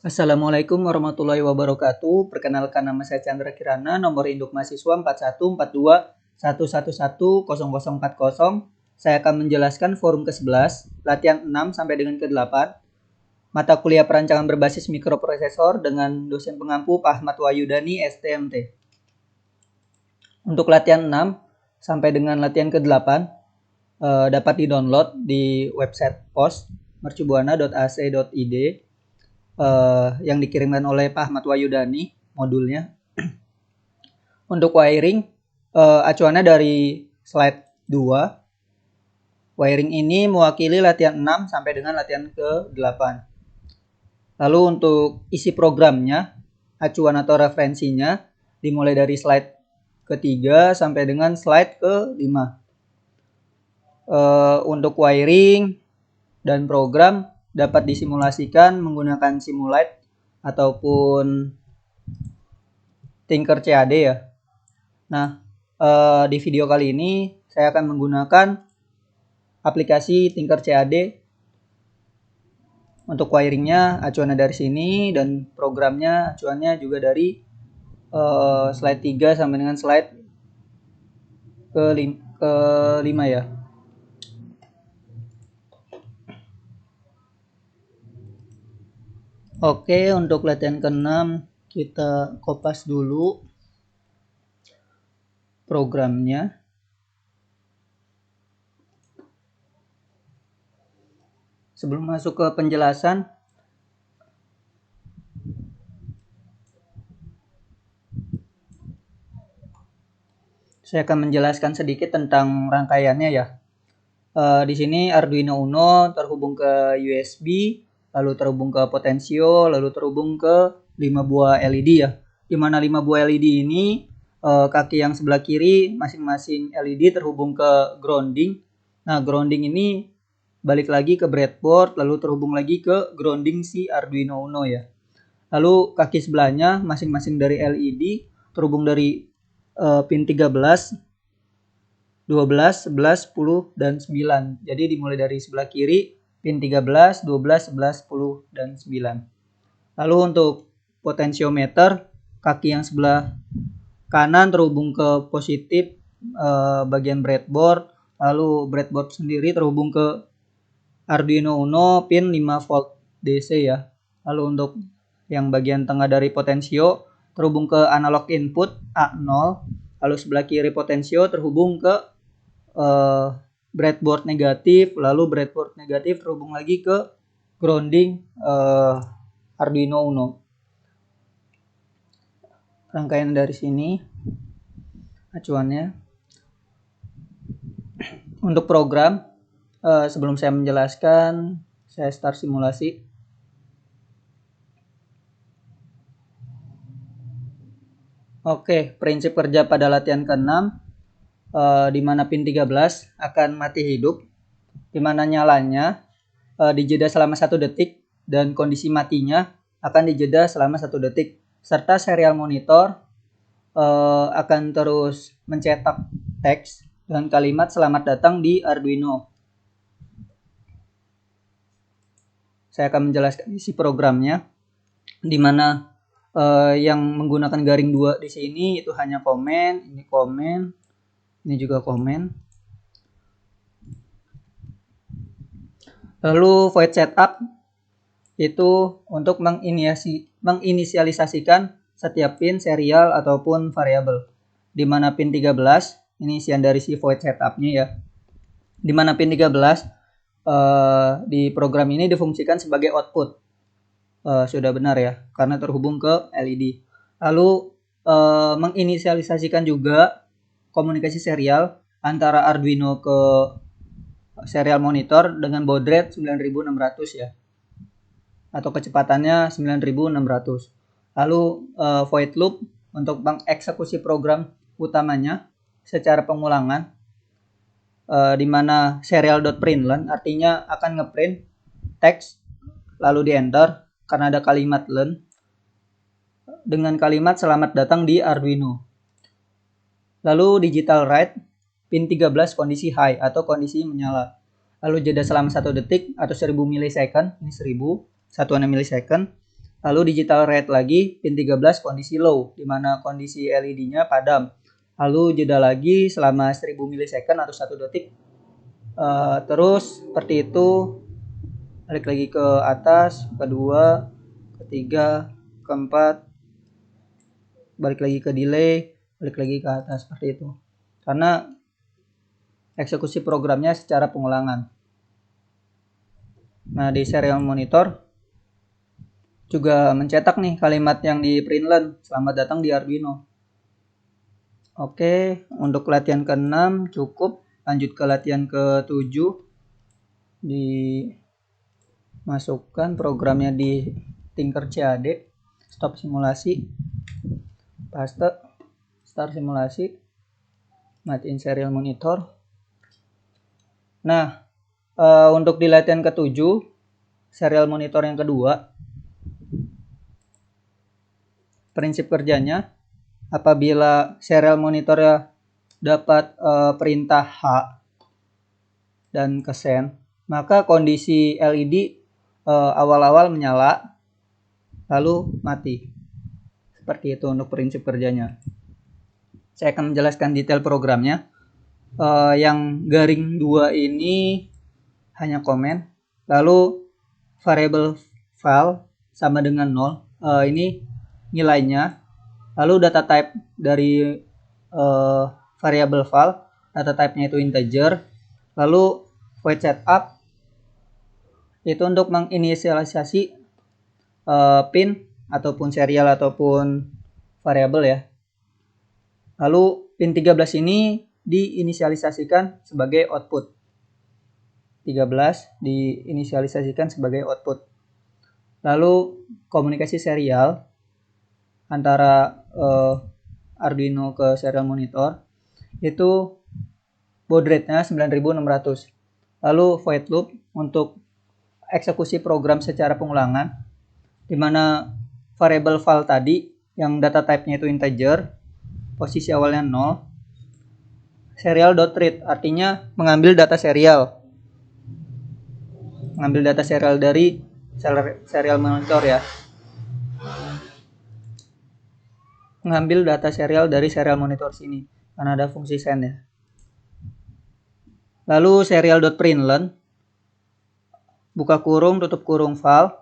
Assalamualaikum warahmatullahi wabarakatuh. Perkenalkan, nama saya Chandra Kirana, nomor induk mahasiswa 414211114040. Saya akan menjelaskan forum ke-11, latihan 6 sampai dengan ke-8, mata kuliah perancangan berbasis mikroprosesor dengan dosen pengampu Pak Ahmad Wahyudani, STMT. Untuk latihan 6 sampai dengan latihan ke-8 dapat di-download di website pos mercubuana.ac.id yang dikirimkan oleh Pak Ahmad Wahyudani modulnya. Untuk wiring, acuannya dari slide 2. Wiring ini mewakili latihan 6 sampai dengan latihan ke-8. Lalu untuk isi programnya, acuan atau referensinya dimulai dari slide ke-3 sampai dengan slide ke-5. Untuk wiring dan program dapat disimulasikan menggunakan Simulite ataupun Tinkercad ya. Nah, di video kali ini saya akan menggunakan aplikasi Tinkercad. Untuk wiringnya acuannya dari sini dan programnya acuannya juga dari slide 3 sampai dengan slide ke-5 ya. Oke, untuk latihan ke-6 kita kopas dulu programnya. Sebelum masuk ke penjelasan, saya akan menjelaskan sedikit tentang rangkaiannya ya. Di sini Arduino Uno terhubung ke USB, lalu terhubung ke potensio, lalu terhubung ke 5 buah LED ya. Di mana 5 buah LED ini kaki yang sebelah kiri masing-masing LED terhubung ke grounding. Nah, grounding ini balik lagi ke breadboard, lalu terhubung lagi ke grounding si Arduino Uno ya. Lalu kaki sebelahnya masing-masing dari LED terhubung dari pin 13, 12, 11, 10, dan 9. Jadi dimulai dari sebelah kiri pin 13, 12, 11, 10, dan 9. Lalu untuk potensiometer, kaki yang sebelah kanan terhubung ke positif bagian breadboard. Lalu breadboard sendiri terhubung ke Arduino Uno pin 5 volt DC ya. Lalu untuk yang bagian tengah dari potensio terhubung ke analog input A0. Lalu sebelah kiri potensio terhubung ke breadboard negatif. Lalu breadboard negatif terhubung lagi ke grounding Arduino Uno. Rangkaian dari sini acuannya. Untuk program, sebelum saya menjelaskan, saya start simulasi. Oke, prinsip kerja pada latihan ke-6, di mana pin 13 akan mati hidup, di mana nyalanya dijeda selama 1 detik dan kondisi matinya akan dijeda selama 1 detik, serta serial monitor akan terus mencetak teks dan kalimat selamat datang di Arduino. Saya akan menjelaskan isi programnya, di mana yang menggunakan garing 2 di sini itu hanya komen, ini juga komen. Lalu void setup itu untuk menginisialisasikan setiap pin serial ataupun variabel. Di mana pin 13 ini isian dari si void setupnya ya. Di mana pin 13 di program ini difungsikan sebagai output. Sudah benar ya, karena terhubung ke LED. Lalu menginisialisasikan juga komunikasi serial antara Arduino ke serial monitor dengan baud rate 9600 ya, atau kecepatannya 9600. Lalu void loop untuk mengeksekusi program utamanya secara pengulangan, di mana serial.println artinya akan ngeprint teks lalu di enter karena ada kalimat learn dengan kalimat selamat datang di Arduino. Lalu digital write pin 13 kondisi high atau kondisi menyala. Lalu jeda selama 1 detik atau 1000 milisecond, ini 1000 satuannya milisecond. Lalu digital red lagi, pin 13 kondisi low, di mana kondisi LED-nya padam. Lalu jeda lagi selama 1000 milisecond atau 1 detik. Terus seperti itu, balik lagi ke atas, kedua, ketiga, keempat, balik lagi ke delay, balik lagi ke atas, seperti itu. Karena eksekusi programnya secara pengulangan. Nah, di serial monitor juga mencetak nih kalimat yang di printlen, selamat datang di Arduino. Oke, untuk latihan ke-6 cukup. Lanjut ke latihan ke-7. Dimasukkan programnya di Tinkercad. Stop simulasi. Paste. Start simulasi. Matiin serial monitor. Nah, untuk di latihan ke-7, serial monitor yang kedua, prinsip kerjanya, apabila serial monitornya dapat perintah H dan ke send, maka kondisi LED awal-awal menyala, lalu mati. Seperti itu untuk prinsip kerjanya. Saya akan menjelaskan detail programnya. Yang garing 2 ini hanya komen, lalu variable file sama dengan 0. Ini nilainya. Lalu data type dari variable file, data type-nya itu integer. Lalu void setup itu untuk menginisialisasi pin ataupun serial ataupun variabel ya. Lalu pin 13 ini diinisialisasikan sebagai output. 13 diinisialisasikan sebagai output. Lalu komunikasi serial antara Arduino ke serial monitor itu baud rate-nya 9600. Lalu void loop untuk eksekusi program secara pengulangan, di mana variable file tadi yang data type-nya itu integer, posisi awalnya 0, serial.read artinya mengambil data serial. Mengambil data serial dari serial monitor ya. Mengambil data serial dari serial monitor sini karena ada fungsi send ya. Lalu serial.println, buka kurung, tutup kurung file.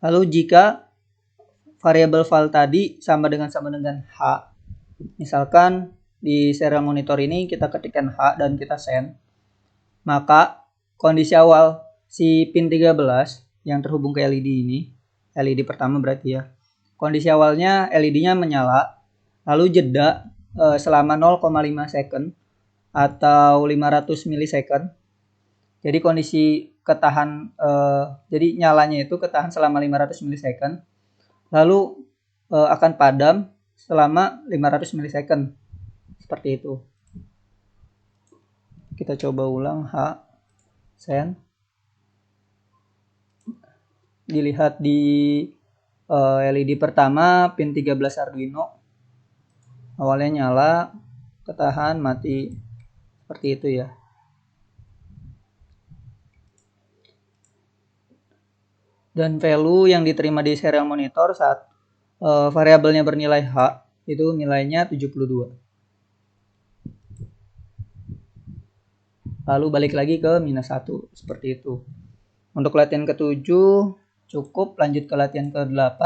Lalu jika variabel file tadi sama dengan H, misalkan di serial monitor ini kita ketikkan H dan kita send, maka kondisi awal si pin 13 yang terhubung ke LED ini, LED pertama berarti ya, kondisi awalnya LED-nya menyala, lalu jeda selama 0,5 second atau 500 milisecond. Jadi kondisi ketahan, jadi nyalanya itu ketahan selama 500 milisecond, lalu akan padam selama 500 milisecond. Seperti itu. Kita coba ulang H, send. Dilihat di LED pertama, pin 13 Arduino. Awalnya nyala, ketahan, mati. Seperti itu ya. Dan value yang diterima di serial monitor saat variabelnya bernilai H, itu nilainya 72. Lalu balik lagi ke -1, seperti itu. Untuk latihan ke-7 cukup, lanjut ke latihan ke-8.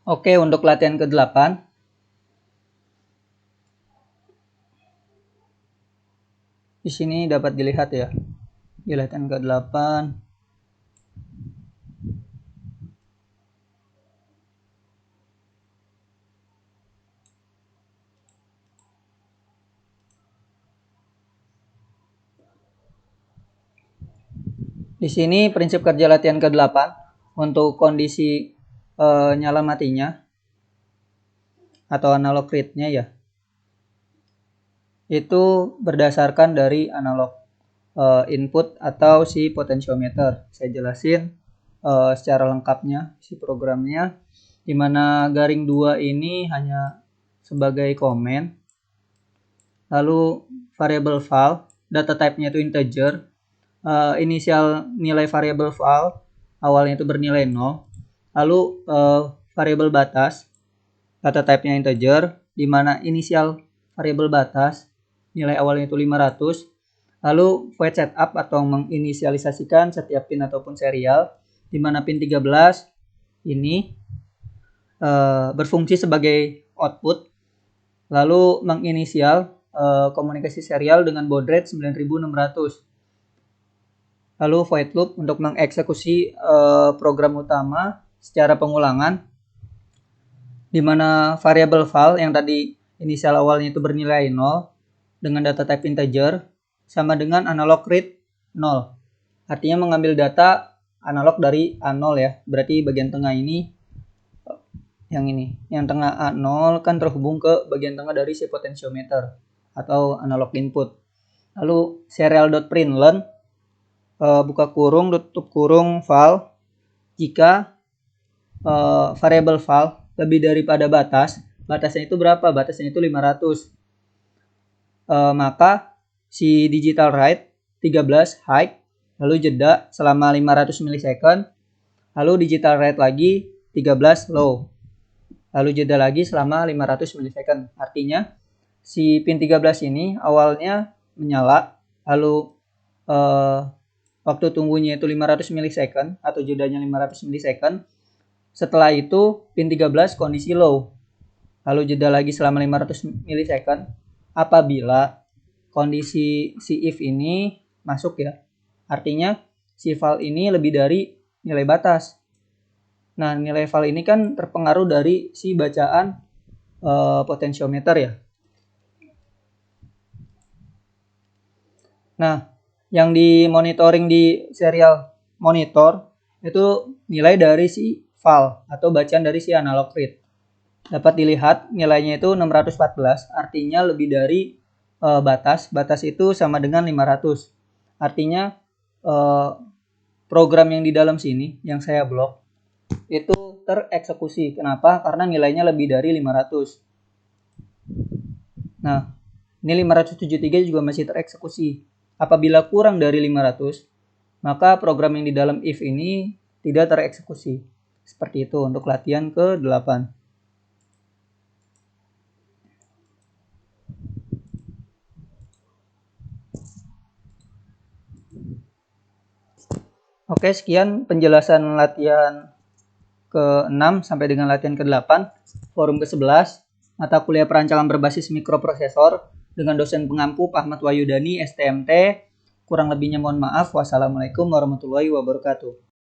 Oke, untuk latihan ke-8 di sini dapat dilihat ya. Di latihan ke-8 di sini prinsip kerja latihan ke-8 untuk kondisi nyala matinya atau analog read-nya ya. Itu berdasarkan dari analog input atau si potentiometer. Saya jelasin. secara lengkapnya isi programnya, dimana garing 2 ini hanya sebagai komen. Lalu variable val, data type-nya itu integer, inisial nilai variable val awalnya itu bernilai 0. Lalu variable batas, data type-nya integer, dimana inisial variable batas nilai awalnya itu 500. Lalu void setup atau menginisialisasikan setiap pin ataupun serial, dimana pin 13 ini berfungsi sebagai output. Lalu menginisial komunikasi serial dengan baud rate 9600. Lalu void loop untuk mengeksekusi program utama secara pengulangan, di mana variable val yang tadi inisial awalnya itu bernilai 0 dengan data type integer sama dengan analog read 0. Artinya mengambil data analog dari A0 ya. Berarti bagian tengah ini yang ini, yang tengah A0 kan terhubung ke bagian tengah dari si potentiometer atau analog input. Lalu serial.println buka kurung tutup kurung val, jika variable val lebih daripada batasnya itu berapa? Batasnya itu 500. Maka si digital write 13 high, lalu jeda selama 500 millisecond, lalu digital write lagi 13 low, lalu jeda lagi selama 500 millisecond. Artinya si pin 13 ini awalnya menyala, lalu waktu tunggunya itu 500 millisecond atau jedanya 500 millisecond. Setelah itu pin 13 kondisi low, lalu jeda lagi selama 500 millisecond. Apabila kondisi si if ini masuk ya, artinya si val ini lebih dari nilai batas. Nah, nilai val ini kan terpengaruh dari si bacaan potentiometer ya. Nah, yang dimonitoring di serial monitor itu nilai dari si val atau bacaan dari si analog read. Dapat dilihat nilainya itu 614, artinya lebih dari batas. Batas itu sama dengan 500. Artinya program yang di dalam sini yang saya blok itu tereksekusi. Kenapa? Karena nilainya lebih dari 500. Nah, ini 573 juga masih tereksekusi. Apabila kurang dari 500, maka program yang di dalam if ini tidak tereksekusi. Seperti itu untuk latihan ke-8. Oke, sekian penjelasan latihan ke-6 sampai dengan latihan ke-8, forum ke-11, mata kuliah perancangan berbasis mikroprosesor dengan dosen pengampu Pak Ahmad Wahyudani, STMT. Kurang lebihnya mohon maaf. Wassalamualaikum warahmatullahi wabarakatuh.